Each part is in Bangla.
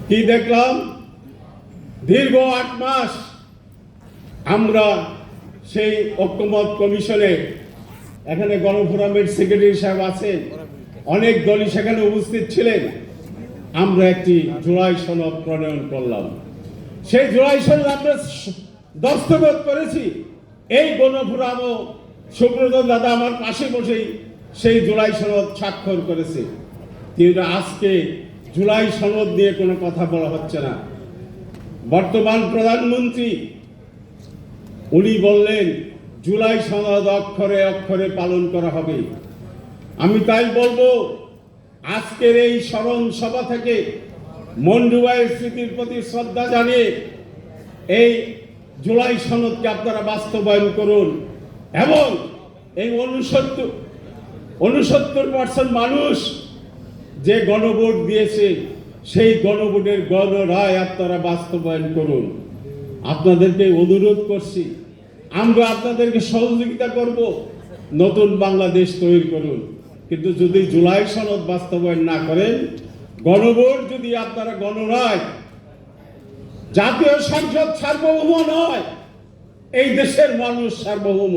কি দেখলাম? দীর্ঘ 8 মাস আমরা সেই ঐক্যমত কমিশনে, এখানে গণফোরামের সেক্রেটারি সাহেব আছেন, অনেক দলই সেখানে উপস্থিত ছিলেন। আমরা একটি জুলাই সনদ প্রণয়ন করলাম। সেই জুলাই সনদ আমরা দস্তখত করেছি। এই গণফোরামও সুব্রত দাদা আমার পাশে বসেই সেই জুলাই সনদ স্বাক্ষর করেছে। কিন্তু আজকে জুলাই সনদ নিয়ে কোনো কথা বলা হচ্ছে না। বর্তমান প্রধানমন্ত্রী উনি বললেন জুলাই সনদ অক্ষরে অক্ষরে পালন করা হবে। আমি তাই বলবো, আজকের এই স্মরণ সভা থেকে মন্ডু ভাইয়ের স্মৃতির প্রতি শ্রদ্ধা জানিয়ে এই জুলাই সনদকে আপনারা বাস্তবায়ন করুন এবং এই 69% মানুষ যে গণভোট দিয়েছে সেই গণভোটের গণরায় আপনারা বাস্তবায়ন করুন। আপনাদেরকে অনুরোধ করছি, আমরা আপনাদেরকে সহযোগিতা করব, নতুন বাংলাদেশ তৈরি করুন। কিন্তু যদি জুলাই সনদ বাস্তবায়ন না করেন, গণভোট যদি আপনারা গণরায়, জাতীয় সংসদ সার্বভৌম নয়, এই দেশের মানুষ সার্বভৌম।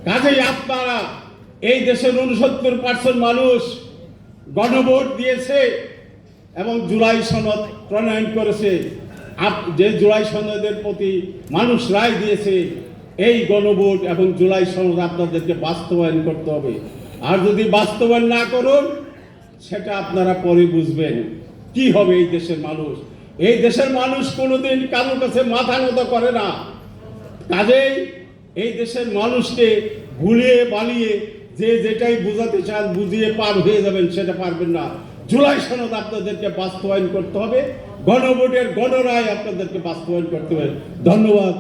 কাজেই আপনারা এই দেশের 69% মানুষ গণভোট দিয়েছে এবং জুলাই সনদ প্রণয়ন করেছে। যে জুলাই সনদের প্রতি মানুষ রায় দিয়েছে, এই গণভোট এবং জুলাই সনদ আপনাদেরকে বাস্তবায়ন করতে হবে। আর যদি বাস্তবায়ন না করুন, সেটা আপনারা পরে বুঝবেন কি হবে। এই দেশের মানুষ কোনোদিন কারোর কাছে মাথা নত করে না। কাজেই এই দেশের মানুষকে ভুলিয়ে বালিয়ে যে যেটাই বুঝাতে চান বুঝিয়ে পার হয়ে যাবেন, সেটা পারবেন না। জুলাই সনদ আপনাদেরকে বাস্তবায়ন করতে হবে, গণভোটের গণরায় আপনাদেরকে বাস্তবায়ন করতে হবে। ধন্যবাদ।